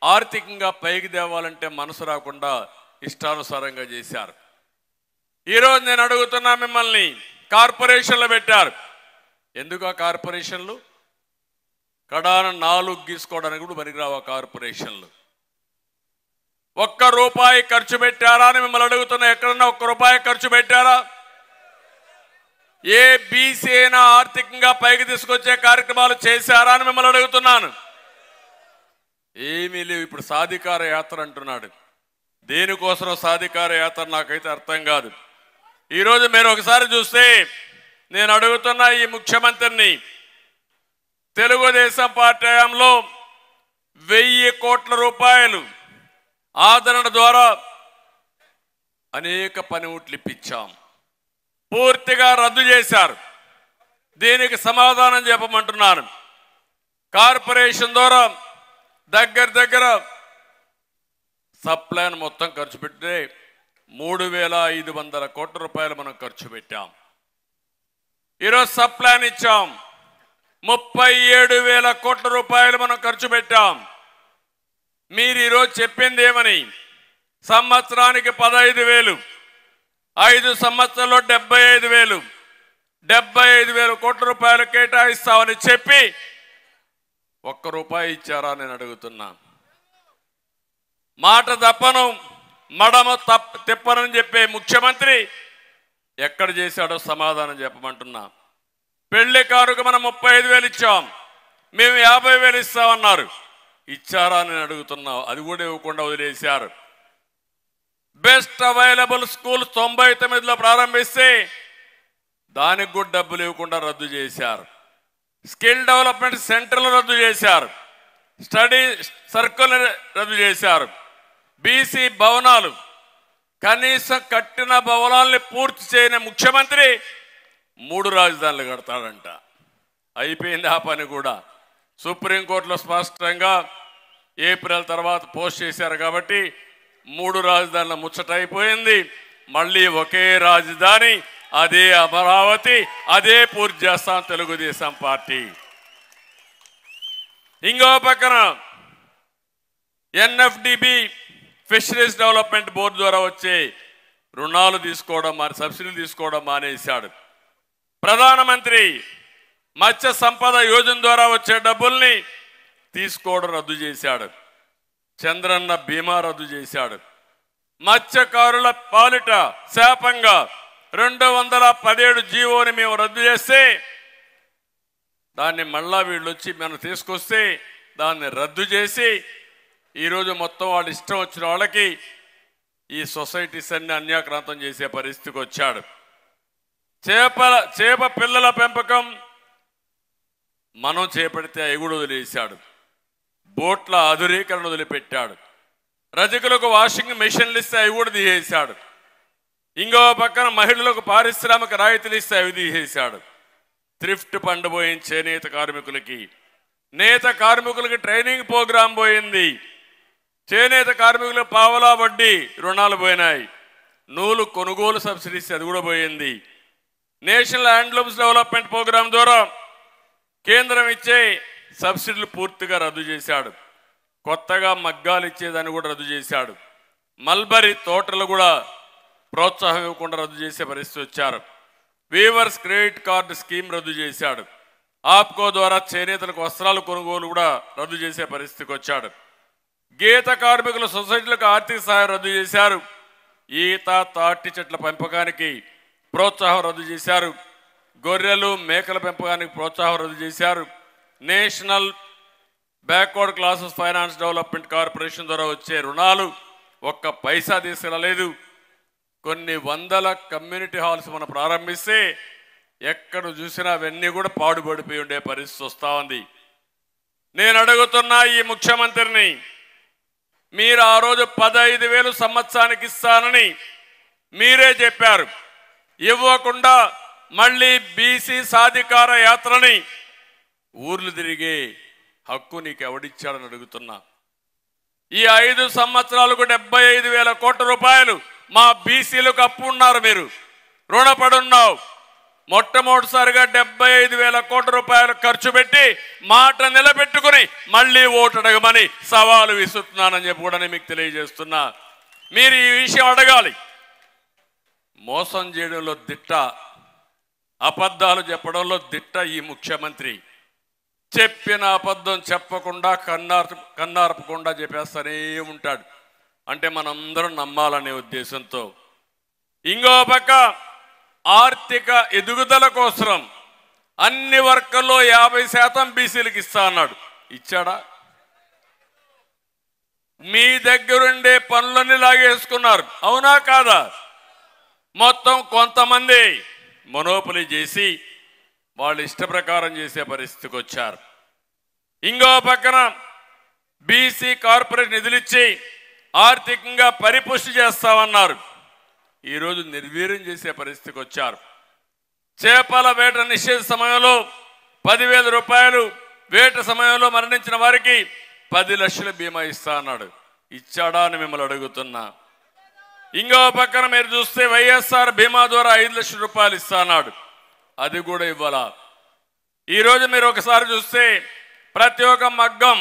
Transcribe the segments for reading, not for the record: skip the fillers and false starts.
ఆర్థికంగా పైకి తేవాలంటే మనసు రాకుండా ఇష్టానుసారంగా చేశారు. ఈరోజు నేను అడుగుతున్నా మిమ్మల్ని, కార్పొరేషన్లు పెట్టారు. ఎందుకు ఆ కార్పొరేషన్లు? కడాన 4 గీసుకోవడానికి కూడా పనికిరావు ఆ కార్పొరేషన్లు. ₹1 ఖర్చు పెట్టారా అని మిమ్మల్ని అడుగుతున్నా. ఎక్కడన్నా ₹1 ఖర్చు పెట్టారా? ఏ బీసీ అయినా ఆర్థికంగా పైకి తీసుకొచ్చే కార్యక్రమాలు చేశారా అని మిమ్మల్ని అడుగుతున్నాను. ఏమీ లేవు. ఇప్పుడు సాధికార యాత్ర అంటున్నాడు. దేనికోసం సాధికార యాత్ర నాకైతే అర్థం కాదు. ఈరోజు మీరు ఒకసారి చూస్తే, నేను అడుగుతున్న ఈ ముఖ్యమంత్రిని, తెలుగుదేశం పార్టీ హయాంలో 1000 కోట్ల రూపాయలు ఆదరణ ద్వారా అనేక పనిముట్లు ఇప్పించాం, పూర్తిగా రద్దు చేశారు. దీనికి సమాధానం చెప్పమంటున్నాను. కార్పొరేషన్ ద్వారా దగ్గర సప్లైన్ మొత్తం ఖర్చు పెడితే 3500 కోట్ల రూపాయలు మనం ఖర్చు పెట్టాం. ఈరోజు సప్లైన్ ఇచ్చాం, 37,000 కోట్ల రూపాయలు మనం ఖర్చు పెట్టాం. మీరు ఈరోజు చెప్పింది ఏమని? సంవత్సరానికి 15,000, 5 సంవత్సరాల్లో 75,000, 75,000 కోట్ల రూపాయలు కేటాయిస్తామని చెప్పి ₹1 ఇచ్చారా నేను అడుగుతున్నా. మాట తప్పను, మడమ తిప్పనని చెప్పే ముఖ్యమంత్రి ఎక్కడ చేశాడో సమాధానం చెప్పమంటున్నా. పెళ్లి కారుకు మనం 35,000 ఇచ్చాం, మేము 50,000 ఇస్తామన్నారు. ఇచ్చారా నేను అడుగుతున్నా. అది కూడా ఇవ్వకుండా వదిలేశారు. బెస్ట్ అవైలబుల్ స్కూల్ 99లో ప్రారంభిస్తే దానికి కూడా డబ్బులు ఇవ్వకుండా రద్దు చేశారు. స్కిల్ డెవలప్మెంట్ సెంటర్లు రద్దు చేశారు. స్టడీ సర్కిల్ రద్దు చేశారు. బీసీ భవనాలు, కనీసం కట్టిన భవనాల్ని పూర్తి చేయని ముఖ్యమంత్రి 3 రాజధానులు కడతాడంట. అయిపోయింది ఆ పని కూడా. సుప్రీంకోర్టులో స్పష్టంగా ఏప్రిల్ తర్వాత పోస్ట్ చేశారు కాబట్టి 3 రాజధానుల ముచ్చట అయిపోయింది. మళ్ళీ ఒకే రాజధాని, అదే అమరావతి, అదే పూర్తి చేస్తాం తెలుగుదేశం పార్టీ. ఇంకో పక్కన ఎన్ఎఫ్డిబి ఫిషరీస్ డెవలప్మెంట్ బోర్డు ద్వారా వచ్చే రుణాలు తీసుకోవడం, సబ్సిడీలు తీసుకోవడం మానేశాడు. ప్రధానమంత్రి మత్స్య సంపద యోజన ద్వారా వచ్చే డబ్బుల్ని తీసుకోవడం రద్దు చేశాడు. చంద్రన్న బీమా రద్దు చేశాడు. మత్స్యకారుల పాలిట శాపంగా 217 జీవోని మేము రద్దు చేస్తే దాన్ని మళ్ళా వీళ్ళు వచ్చి మనం తీసుకొస్తే దాన్ని రద్దు చేసి ఈరోజు మొత్తం వాళ్ళు ఇష్టం వచ్చిన వాళ్ళకి ఈ సొసైటీస్ అన్ని అన్యాక్రాంతం చేసే పరిస్థితికి వచ్చాడు. చేప పిల్లల పెంపకం మనం చేపడితే అవి కూడా వదిలేశాడు. బోట్ల ఆధునీకరణ వదిలిపెట్టాడు. రజకులకు వాషింగ్ మెషిన్లు ఇస్తే అవి కూడా తీసేశాడు. ఇంకో పక్కన మహిళలకు పారిశ్రామిక రాయితీలు ఇస్తే అవి తీసేశాడు. థ్రిఫ్ట్ ఫండ్ పోయింది చేనేత కార్మికులకి, నేత కార్మికులకి ట్రైనింగ్ ప్రోగ్రాం పోయింది, చేనేత కార్మికులకు పావలా వడ్డీ రుణాలు పోయినాయి, నూలు కొనుగోలు సబ్సిడీస్ అది కూడా పోయింది. నేషనల్ హ్యాండ్లూమ్స్ డెవలప్మెంట్ ప్రోగ్రాం ద్వారా కేంద్రం ఇచ్చే సబ్సిడీలు పూర్తిగా రద్దు చేశాడు. కొత్తగా మగ్గాలు ఇచ్చేదాన్ని కూడా రద్దు చేశాడు. మల్బరీ తోటలు కూడా ప్రోత్సాహం ఇవ్వకుండా రద్దు చేసే పరిస్థితి వచ్చారు. వీవర్స్ క్రెడిట్ కార్డు స్కీమ్ రద్దు చేశాడు. ఆప్కో ద్వారా చేనేతలకు వస్త్రాలు కొనుగోలు కూడా రద్దు చేసే పరిస్థితికి వచ్చాడు. గీత కార్మికుల సొసైటీలకు ఆర్థిక సహాయం రద్దు చేశారు. ఈత తాటి చెట్ల పెంపకానికి ప్రోత్సాహం రద్దు చేశారు. గొర్రెలు మేకల పెంపకానికి ప్రోత్సాహం రద్దు చేశారు. National backward classes finance development corporation ద్వారా వచ్చే రుణాలు 1 పైసా తీసుకురాలేదు. కొన్ని వందల కమ్యూనిటీ హాల్స్ మనం ప్రారంభిస్తే ఎక్కడ చూసినా అవన్నీ కూడా పాడుపడిపోయి ఉండే పరిస్థితి వస్తూ ఉంది. నేను అడుగుతున్నా ఈ ముఖ్యమంత్రిని, మీరు ఆ రోజు 15,000 సంవత్సరానికి ఇస్తానని మీరే చెప్పారు. ఇవ్వకుండా మళ్ళీ బీసీ సాధికార యాత్రని ఊర్లు తిరిగే హక్కు నీకు ఎవడిచ్చాడని అడుగుతున్నా. ఈ 5 సంవత్సరాలకు 75,000 కోట్ల రూపాయలు మా బీసీలకు అప్పు ఉన్నారు, మీరు రుణపడున్నావు. మొట్టమొదటిసారిగా 75,000 కోట్ల రూపాయలు ఖర్చు పెట్టి మాట నిలబెట్టుకుని మళ్ళీ ఓటు అడగమని సవాలు విసురుతున్నానని చెప్పి కూడా మీకు తెలియజేస్తున్నా. మీరు ఈ విషయం అడగాలి. మోసం చేయడంలో దిట్ట, అబద్ధాలు చెప్పడంలో దిట్ట ఈ ముఖ్యమంత్రి. చెప్పిన అబద్ధం చెప్పకుండా కన్నార్పకుండా చెప్పేస్తూనే ఉంటాడు. అంటే మనందరం నమ్మాలనే ఉద్దేశంతో. ఇంకో పక్క ఆర్థిక ఎదుగుదల కోసం అన్ని వర్గాల్లో 50% బీసీలకు ఇస్తా అన్నాడు. ఇచ్చాడా? మీ దగ్గరుండే పనులన్నీ లాగేసుకున్నారు. అవునా కాదా? మొత్తం కొంతమంది మొనోపలి చేసి వాళ్ళు ఇష్ట ప్రకారం చేసే పరిస్థితికి వచ్చారు. ఇంకో పక్కన బీసీ కార్పొరేట్ నిధులిచ్చి ఆర్థికంగా పరిపుష్టి చేస్తామన్నారు. ఈరోజు నిర్వీర్యం చేసే పరిస్థితికి వచ్చారు. చేపల వేట నిషేధ సమయంలో 10,000 రూపాయలు, వేట సమయంలో మరణించిన వారికి 10 లక్షల బీమా ఇస్తా అన్నాడు. ఇచ్చాడా అని మిమ్మల్ని అడుగుతున్నా. ఇంకో పక్కన మీరు చూస్తే వైఎస్ఆర్ బీమా ద్వారా 5 లక్షల రూపాయలు ఇస్తా అన్నాడు. అది కూడా ఇవ్వాలా? ఈరోజు మీరు ఒకసారి చూస్తే ప్రతి ఒక్క మగ్గం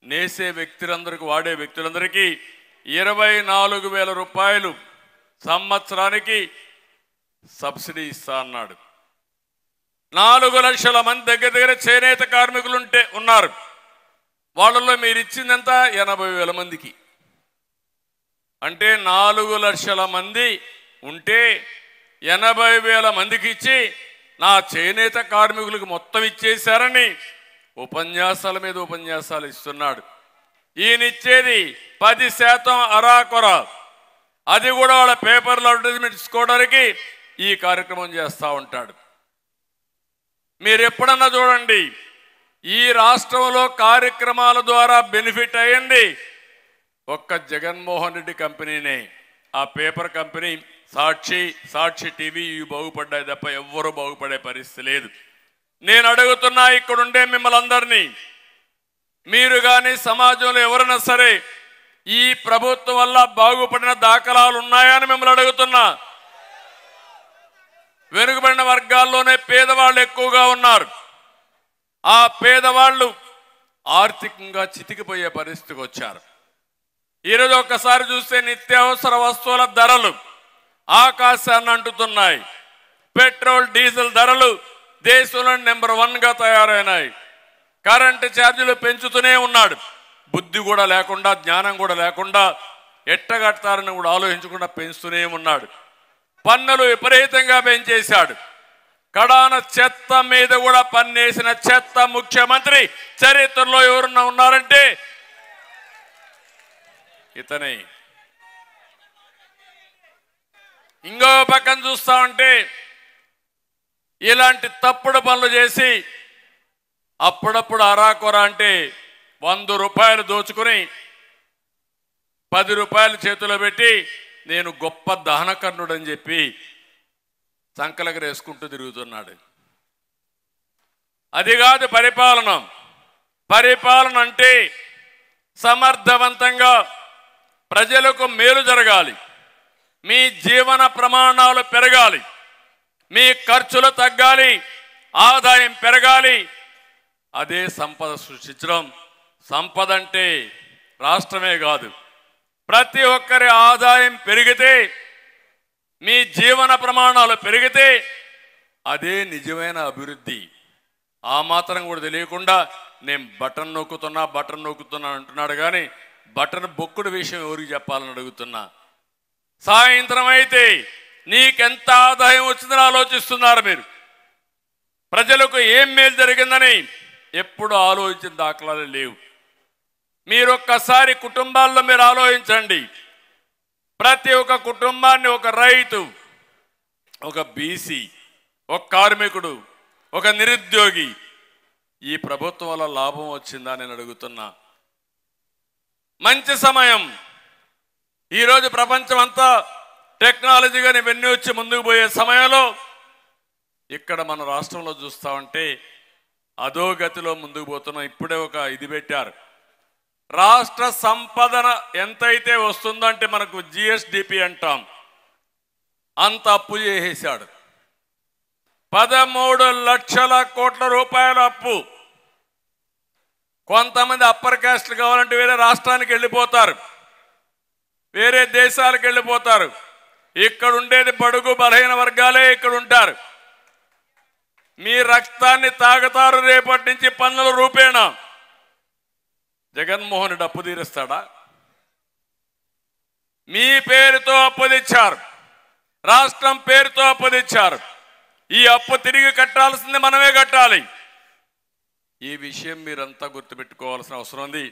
నేసే వ్యక్తులందరికీ, వాడే వ్యక్తులందరికీ 24,000 రూపాయలు సంవత్సరానికి సబ్సిడీ ఇస్తా అన్నాడు. 4 లక్షల మంది దగ్గర చేనేత కార్మికులు ఉన్నారు. వాళ్ళలో మీరు ఇచ్చిందంతా 80,000 మందికి. అంటే 4 లక్షల మంది ఉంటే 80,000 మందికి ఇచ్చి నా చేనేత కార్మికులకు మొత్తం ఇచ్చేశారని ఉపన్యాసాల మీద ఉపన్యాసాలు ఇస్తున్నాడు. ఈయనిచ్చేది 10% అరాకొర. అది కూడా వాళ్ళ పేపర్లో అడ్వర్టైజ్మెంట్ ఇచ్చుకోవడానికి ఈ కార్యక్రమం చేస్తూ ఉంటాడు. మీరు ఎప్పుడన్నా చూడండి, ఈ రాష్ట్రంలో కార్యక్రమాల ద్వారా బెనిఫిట్ అయ్యింది ఒక్క జగన్మోహన్ రెడ్డి కంపెనీనే. ఆ పేపర్ కంపెనీ సాక్షి టీవీ ఇవి బాగుపడ్డాయి తప్ప ఎవ్వరూ బాగుపడే పరిస్థితి లేదు. నేను అడుగుతున్నా ఇక్కడుండే మిమ్మల్ని అందరినీ, మీరు కానీ సమాజంలో ఎవరైనా సరే ఈ ప్రభుత్వం వల్ల బాగుపడిన దాఖలాలు ఉన్నాయా అని మిమ్మల్ని అడుగుతున్నా. వెనుకబడిన వర్గాల్లోనే పేదవాళ్ళు ఎక్కువగా ఉన్నారు. ఆ పేదవాళ్ళు ఆర్థికంగా చితికిపోయే పరిస్థితికి వచ్చారు. ఈరోజు ఒక్కసారి చూస్తే నిత్యావసర వస్తువుల ధరలు ఆకాశాన్ని అంటుతున్నాయి. పెట్రోల్ డీజిల్ ధరలు దేశంలో నెంబర్ 1గా తయారైనాయి. కరెంటు ఛార్జీలు పెంచుతూనే ఉన్నాడు. బుద్ధి కూడా లేకుండా, జ్ఞానం కూడా లేకుండా, ఎట్టగడతారని కూడా ఆలోచించకుండా పెంచుతూనే ఉన్నాడు. పన్నులు విపరీతంగా పెంచేశాడు. కడాన చెత్త మీద కూడా పన్నేసిన చెత్త ముఖ్యమంత్రి చరిత్రలో ఎవరున్నా ఉన్నారంటే ఇతనే. ఇంకో పక్కన చూస్తా ఉంటే ఇలాంటి తప్పుడు పనులు చేసి అప్పుడప్పుడు అరాకొర అంటే 100 రూపాయలు దోచుకుని 10 రూపాయలు చేతిలో పెట్టి నేను గొప్ప దహనకర్ణుడని చెప్పి సంకలకి వేసుకుంటూ తిరుగుతున్నాడు. అది కాదు పరిపాలన. పరిపాలన అంటే సమర్థవంతంగా ప్రజలకు మేలు జరగాలి, మీ జీవన ప్రమాణాలు పెరగాలి, మీ ఖర్చులు తగ్గాలి, ఆదాయం పెరగాలి. అదే సంపద సృష్టించడం. సంపద అంటే రాష్ట్రమే కాదు, ప్రతి ఒక్కరి ఆదాయం పెరిగితే, మీ జీవన ప్రమాణాలు పెరిగితే అదే నిజమైన అభివృద్ధి. ఆ మాత్రం కూడా తెలియకుండా నేను బటన్ నొక్కుతున్నా అంటున్నాడు. కానీ బటన్ బొక్కుడు విషయం ఎవరికి చెప్పాలని అడుగుతున్నా. సాయంత్రం అయితే నీకెంత ఆదాయం వచ్చిందని ఆలోచిస్తున్నారు మీరు. ప్రజలకు ఏం మేలు జరిగిందని ఎప్పుడు ఆలోచించిన దాఖలాలు లేవు. మీరు ఒక్కసారి కుటుంబాల్లో మీరు ఆలోచించండి. ప్రతి ఒక్క కుటుంబాన్ని ఒక రైతు, ఒక బీసీ, ఒక కార్మికుడు, ఒక నిరుద్యోగి ఈ ప్రభుత్వం వల్ల లాభం వచ్చిందా నేను అడుగుతున్నా. మంచి సమయం. ఈరోజు ప్రపంచం అంతా టెక్నాలజీగా ఇవన్నీ వచ్చి ముందుకు పోయే సమయంలో ఇక్కడ మన రాష్ట్రంలో చూస్తా ఉంటే అధోగతిలో ముందుకు పోతున్నాం. ఇప్పుడే ఒక ఇది పెట్టారు, రాష్ట్ర సంపదన ఎంతైతే వస్తుందంటే మనకు జిఎస్డిపి అంటాం, అంత అప్పు చేసేశాడు. 13 లక్షల కోట్ల రూపాయల అప్పు. కొంతమంది అప్పర్ కాస్ట్ కావాలంటే వేరే రాష్ట్రానికి వెళ్ళిపోతారు, వేరే దేశాలకు వెళ్ళిపోతారు. ఇక్కడ ఉండేది బడుగు బలహీన వర్గాలే ఇక్కడ ఉంటారు. మీ రక్తాన్ని తాగుతారు రేపటి నుంచి పన్నుల రూపేణా. జగన్మోహన్ రెడ్డి అప్పు తీరుస్తాడా? మీ పేరుతో అప్పు తెచ్చారు, రాష్ట్రం పేరుతో అప్పు తెచ్చారు. ఈ అప్పు తిరిగి కట్టాల్సింది మనమే కట్టాలి. ఈ విషయం మీరంతా గుర్తుపెట్టుకోవాల్సిన అవసరం ఉంది.